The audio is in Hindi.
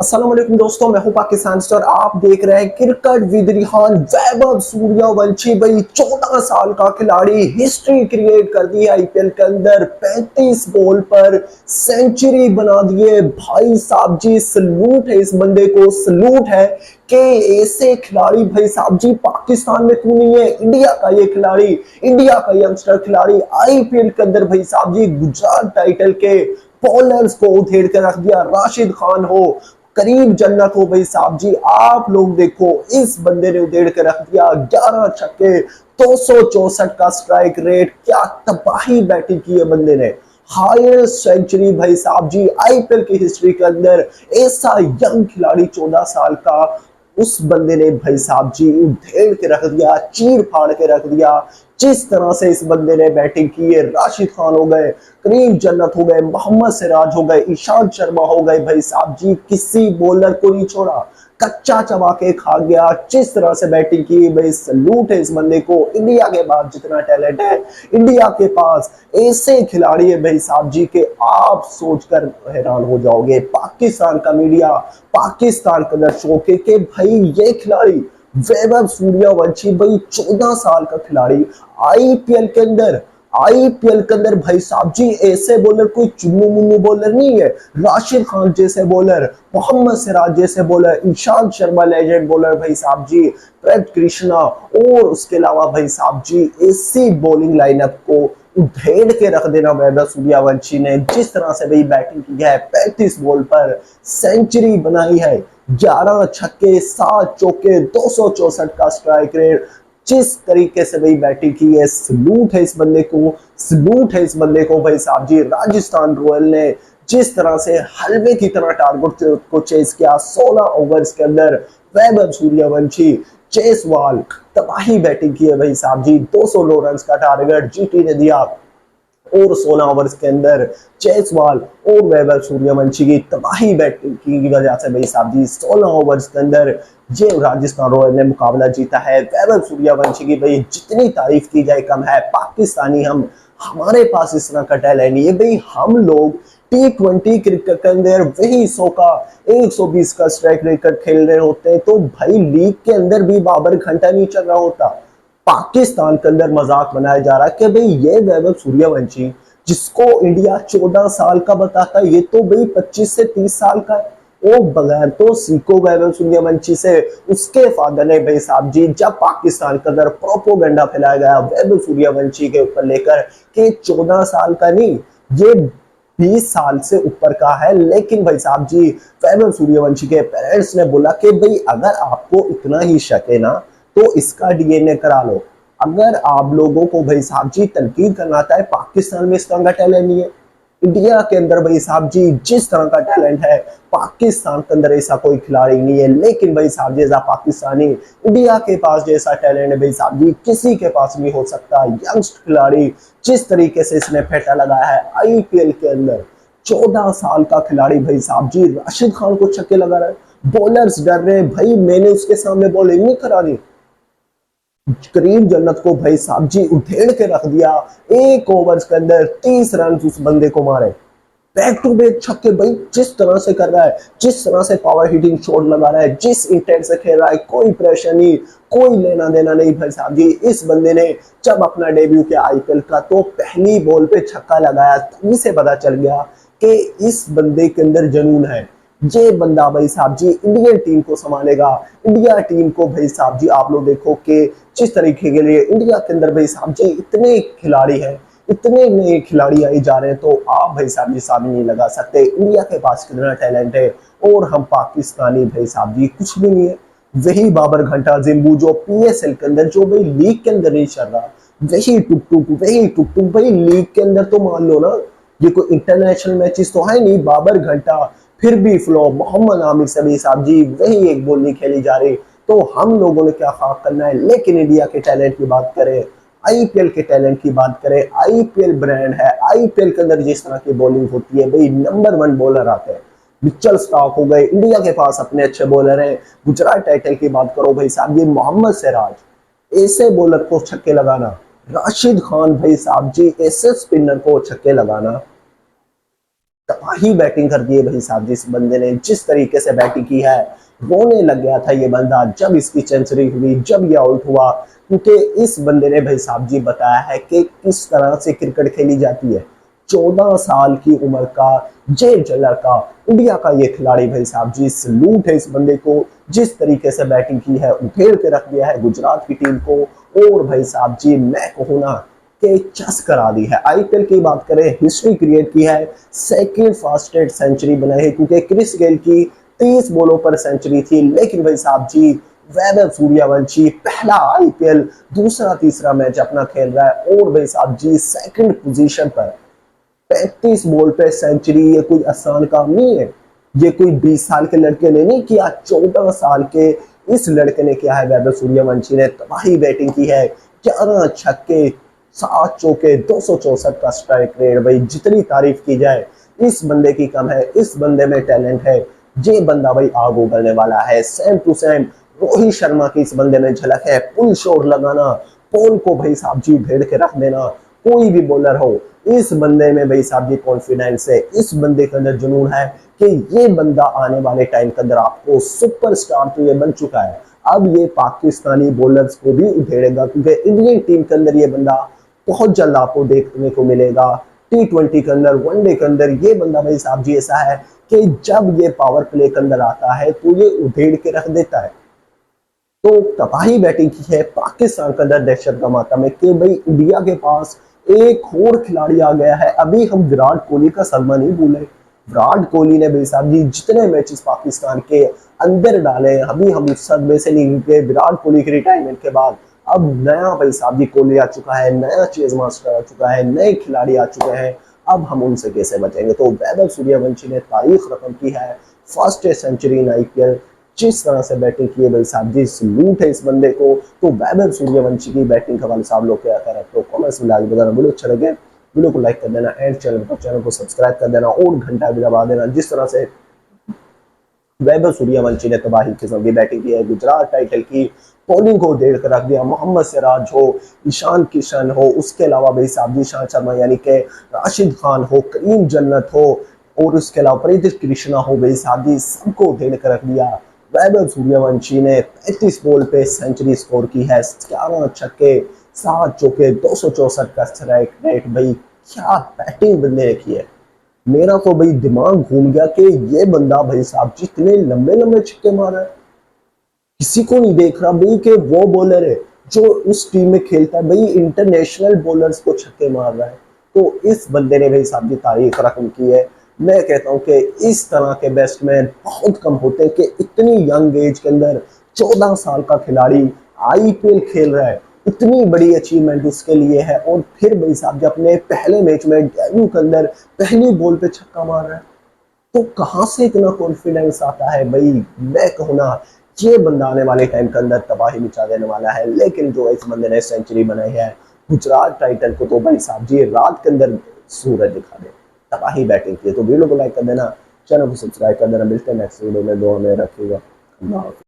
अस्सलाम वालेकुम दोस्तों, मैं हूं पाकिस्तान से और आप देख रहे हैं क्रिकेट विद रिहान। वैभव सूर्यवंशी भाई 14 साल का खिलाड़ी हिस्ट्री क्रिएट कर दी है आईपीएल के अंदर। 35 बॉल पर सेंचुरी बना दिए भाई साहब जी। सलूट है इस बंदे को, सलूट है कि ऐसे खिलाड़ी भाई साहब जी पाकिस्तान में क्यों नहीं है। इंडिया का ये खिलाड़ी, इंडिया का यंगस्टर खिलाड़ी आईपीएल के अंदर भाई साहब जी गुजरात टाइटल के बॉलर्स को उधेड़ कर रख दिया। राशिद खान हो, करीम जन्नत हो भाई साहब जी, आप लोग देखो इस बंदे ने उधेड़ के रख दिया। 11 छक्के, 264 का स्ट्राइक रेट, क्या तबाही बैटिंग की है बंदे ने। हाईएस्ट सेंचुरी भाई साहब जी आईपीएल की हिस्ट्री के अंदर। ऐसा यंग खिलाड़ी 14 साल का, उस बंदे ने भाई साहब जी उधेड़ के रख दिया, चीर फाड़ के रख दिया। जिस तरह से इस बंदे ने बैटिंग की है, राशिद खान हो गए, करीम जन्नत हो गए, मोहम्मद सिराज हो गए, ईशांत शर्मा हो गए भाई साहब जी, किसी बॉलर को नहीं छोड़ा, कच्चा चबा के खा गया। जिस तरह से बैटिंग की भाई, सलूट है इस बंदे को। इंडिया के पास जितना टैलेंट है, इंडिया के पास ऐसे खिलाड़ी है भाई साहब जी के आप सोचकर हैरान हो जाओगे। पाकिस्तान का मीडिया, पाकिस्तान का दर्शकों के भाई ये खिलाड़ी वैभव सूर्यवंशी भाई 14 साल का खिलाड़ी आईपीएल के अंदर, आईपीएल के अंदर भाई साहब जी ऐसे बॉलर कोई चुन्नू मुन्नू बॉलर नहीं है। राशिद खान जैसे बॉलर, मोहम्मद सिराज जैसे bowler, Ishant Sharma legend bowler भाई साहब जी, प्रभ कृष्णा, और उसके अलावा भाई साहब जी ऐसी बॉलिंग लाइनअप को उधेड़ के रख देना वैभव सूर्यवंशी ने। जिस तरह से भाई बैटिंग की है, 35 बॉल पर सेंचुरी बनाई है, 11 छक्के, 7 चौके, 264 का स्ट्राइक रेट। जिस तरीके से भाई बैटिंग की है, सलूट है इस बंदे को, सलूट है इस बंदे को भाई साहब जी। राजस्थान रॉयल ने जिस तरह से हलवे की तरह टारगेट को चेस किया 16 ओवर्स के अंदर, वैभव सूर्यवंशी, चेसवाल, तबाही बैटिंग की है भाई साहब जी। 209 रन का टारगेट जीटी ने दिया और 16 ओवर्स के अंदर चेसवाल और वैभव सूर्यवंशी की तबाही बैटिंग की वजह से भाई साहब जी 16 ओवर्स के अंदर ये राजस्थान रॉयल ने मुकाबला जीता है। वैभव सूर्यवंशी की भाई जितनी तारीफ की जाए कम है। पाकिस्तानी हम, हमारे पास इस तरह का टैलेंट नहीं है भाई। हम लोग T20 क्रिकेट के अंदर वही 100 का, 120 का स्ट्राइक रेट खेल रहे होते हैं, तो भाई लीग के अंदर भी बाबर घंटा नहीं चल रहा होता। पाकिस्तान के अंदर मजाक बनाया जा रहा है कि भाई ये वैभव सूर्यवंशी जिसको इंडिया 14 साल का बताता है, ये तो भाई 25 से 30 साल का है। वो बगैर तो सीखो वैभव सूर्यवंशी से। उसके फादर ने भाई साहब जी, जब पाकिस्तान के अंदर प्रोपोगंडा फैलाया गया वैभव सूर्यवंशी के ऊपर लेकर कि 14 साल का नहीं, ये 20 साल से ऊपर का है, लेकिन भाई साहब जी वैभव सूर्यवंशी के पेरेंट्स ने बोला कि भाई अगर आपको इतना ही शक है ना तो इसका डीएनए करा लो। अगर आप लोगों को भाई साहब जी तनकीद करना आता है, पाकिस्तान में इस तरह का टैलेंट नहीं है। इंडिया के अंदर भाई साहब जी जिस तरह का टैलेंट है, पाकिस्तान के अंदर ऐसा कोई खिलाड़ी नहीं है। लेकिन भाई साहब जैसा पाकिस्तानी इंडिया के पास जैसा टैलेंट है भाई साहब जी किसी के पास नहीं हो सकता। यंगस्ट खिलाड़ी जिस तरीके से इसने फेंटा लगाया है आईपीएल के अंदर, 14 साल का खिलाड़ी भाई साहब जी राशिद खान को छक्के लगा रहा है। बॉलर्स डर रहे हैं भाई, मैंने उसके सामने बॉलिंग नहीं करानी। करीम जन्नत को भाई साहब जी उधेड़ के रख दिया। एक ओवर के अंदर 30 रन उस बंदे को मारे, बैक टू बैक छक्के भाई। जिस तरह से कर रहा है, जिस तरह से पावर हिटिंग शॉट लगा रहा है, जिस इंटेंट से खेल रहा है, कोई प्रेशर नहीं, कोई लेना देना नहीं भाई साहब जी। इस बंदे ने जब अपना डेब्यू किया आईपीएल का तो पहली बॉल पे छक्का लगाया, तभी से पता चल गया कि इस बंदे के अंदर जुनून है। ये बंदा भाई साहब जी इंडियन टीम को संभालेगा। इंडिया टीम को भाई साहब जी आप लोग देखो कि जिस तरीके के लिए इंडिया के अंदर भाई साहब जी इतने खिलाड़ी हैं, इतने नए खिलाड़ी आए जा रहे हैं, तो आप भाई साहब जी सामने नहीं लगा सकते इंडिया के पास कितना टैलेंट है। और हम पाकिस्तानी भाई साहब जी कुछ भी नहीं है। वही बाबर घंटा जिम्बू जो पीएसएल के अंदर, जो भाई लीग के अंदर नहीं चल रहा, वही टुक टुक, वही टुक टुक भाई लीग के अंदर तो मान लो ना, ये कोई इंटरनेशनल मैचेस तो है नहीं। बाबर घंटा फिर भी फ्लॉप, मोहम्मद आमिर से भी साहब जी वही एक बॉल नहीं खेली जा रही, तो हम लोगों ने क्या खाक करना है। लेकिन इंडिया के टैलेंट की बात करें, आईपीएल के टैलेंट की बात करें, आईपीएल ब्रांड है। आईपीएल के अंदर जिस तरह की बॉलिंग होती है भाई, नंबर 1 बॉलर आते हैं। मिचेल स्टार्क हो गए, इंडिया के पास अपने अच्छे बॉलर हैं। गुजरात टाइटल की बात करो भाई साहब ये मोहम्मद सिराज, ऐसे बॉलर को छक्के लगाना। राशिद खान भाई साहब जी ऐसे स्पिनर को छक्के लगाना। तबाही बैटिंग कर दी है भाई साहब। जिस बंदे ने जिस तरीके से बैटिंग की है, रोने लग गया था ये बंदा जब इसकी सेंचुरी हुई, जब ये आउट हुआ, क्योंकि इस बंदे ने भाई साहब जी बताया है कि किस तरह से क्रिकेट खेली जाती है। 14 साल की उम्र का जे जलर का इंडिया का ये खिलाड़ी भाई साहब जी, सलूट है इस बंदे को। जिस तरीके से बैटिंग की है, उधेड़ के रख दिया है गुजरात की टीम को। और भाई साहब जी मैं कहूँ ना के चस करा दी है। आईपीएल की बात करें, हिस्ट्री क्रिएट की है, सेकंड फास्टेस्ट सेंचुरी बनाई है, क्योंकि क्रिस गेल की 30 बॉलों पर सेंचुरी थी, लेकिन भाई साहब जी वैभव सूर्यवंशी पहला आईपीएल दूसरा तीसरा मैच अपना खेल रहा है और भाई साहब जी सेकंड पोजीशन पर 35 बॉल पे सेंचुरी। ये कोई आसान काम नहीं है। ये कोई 20 साल के लड़के ने नहीं किया, 14 साल के इस लड़के ने किया है। वैभव सूर्यवंशी ने तबाही बैटिंग की है, 11 छक्के, 7 चौके, 264 का स्ट्राइक रेट। भाई जितनी तारीफ की जाए इस बंदे की कम है। इस बंदे में टैलेंट है। ये बंदा भाई आग उगलने वाला है। Same to same Rohit Sharma की इस बंदे में झलक है। पुल शॉट लगाना, पोल को भाई साहब जी भेड़ के रख देना, कोई भी बॉलर हो, इस बंदे में भाई साहब जी कॉन्फिडेंस है। इस बंदे के अंदर जुनून है कि ये बंदा आने वाले टाइम के अंदर आपको सुपरस्टार तो ये बन चुका है, अब ये पाकिस्तानी बॉलर्स को भी उधेड़ेगा, क्योंकि इंडियन टीम के अंदर ये बंदा बहुत जल्द आपको देखने को मिलेगा। T20 के अंदर, वनडे के अंदर ये बंदा भाई साहब जी ऐसा है कि जब ये पावर प्ले के अंदर आता है तो ये उधेड़ के रख देता है। तो तबाही बैटिंग की है। पाकिस्तान के अंदर दहशत का मातम है कि भाई इंडिया के पास एक और खिलाड़ी आ गया है। अभी हम विराट कोहली का सलमा नहीं भूले। विराट कोहली ने भाई साहब जी जितने मैचेस पाकिस्तान के अंदर डाले, अभी हम उस सदमे से नहीं निकले। विराट कोहली के रिटायरमेंट के बाद अब नया भाई साहब जी कोहली आ चुका है, नया चेज मास्टर आ चुका है, नए खिलाड़ी आ चुके हैं। अब हम उनसे कैसे बचेंगे? तो वैभव सूर्यवंशी ने तारीख रकम की है, फर्स्ट सेंचुरी इन आईपीएल। जिस तरह से बैटिंग की है भाई साहब जी, सलूट है इस बंदे को। तो वैभव सूर्यवंशी की बैटिंग के वाले साहब लोग क्या कह रहे हैं तो कमेंट्स में लाके बताना। वीडियो अच्छा लगे वीडियो को लाइक कर देना एंड चैनल को सब्सक्राइब कर देना और घंटा भी दबा देना। जिस तरह से वैभव सूर्यवंशी ने तबाही किस्म की बैटिंग की है, गुजरात टाइटल की बॉलिंग को देर कर रख दिया। मोहम्मद सिराज हो, ईशान किशन हो, उसके अलावा भाई साहब जी ईशांत शर्मा यानी कि राशिद खान हो, करीम जन्नत हो, और उसके अलावा परिधि कृष्णा हो, भाई साहब जी सबको देर कर रख दिया। वैभव सूर्यवंशी ने 35 बॉल पे सेंचुरी स्कोर की है, 11 छक्के, 7 चौके, 264 का स्ट्राइक रेट। भाई क्या बैटिंग बंदे ने की है। मेरा तो भाई दिमाग घूम गया कि ये बंदा भाई साहब जितने लंबे लंबे छक्के मारा है, किसी को नहीं देख रहा भाई कि वो बॉलर है जो उस टीम में खेलता है। भाई इंटरनेशनल बॉलर्स को छक्के मार रहा है। तो इस बंदे ने भाई साहब की तारीख रकम की है। मैं कहता हूं कि इस तरह के बैट्समैन बहुत कम होते हैं कि इतनी यंग एज के अंदर 14 साल का खिलाड़ी आईपीएल खेल रहा है। इतनी बड़ी अचीवमेंट उसके लिए है। और फिर भाई साहब जब अपने पहले मैच में डेब्यू के अंदर पहली बॉल पे छक्का मार रहा है, तो कहां से इतना कॉन्फिडेंस आता है? भाई मैं कहूँ ना, ये बंदा आने वाले टाइम के अंदर तबाही मचा देने वाला है। लेकिन जो इस बंदे ने सेंचुरी बनाई है गुजरात टाइटन को, तो भाई साहब जी रात के अंदर सूरज दिखा दे। तबाही बैटिंग की है। तो वीडियो को लाइक कर देना, चैनल को सब्सक्राइब कर देना। मिलते हैं नेक्स्ट वीडियो में। दो में रखिएगा।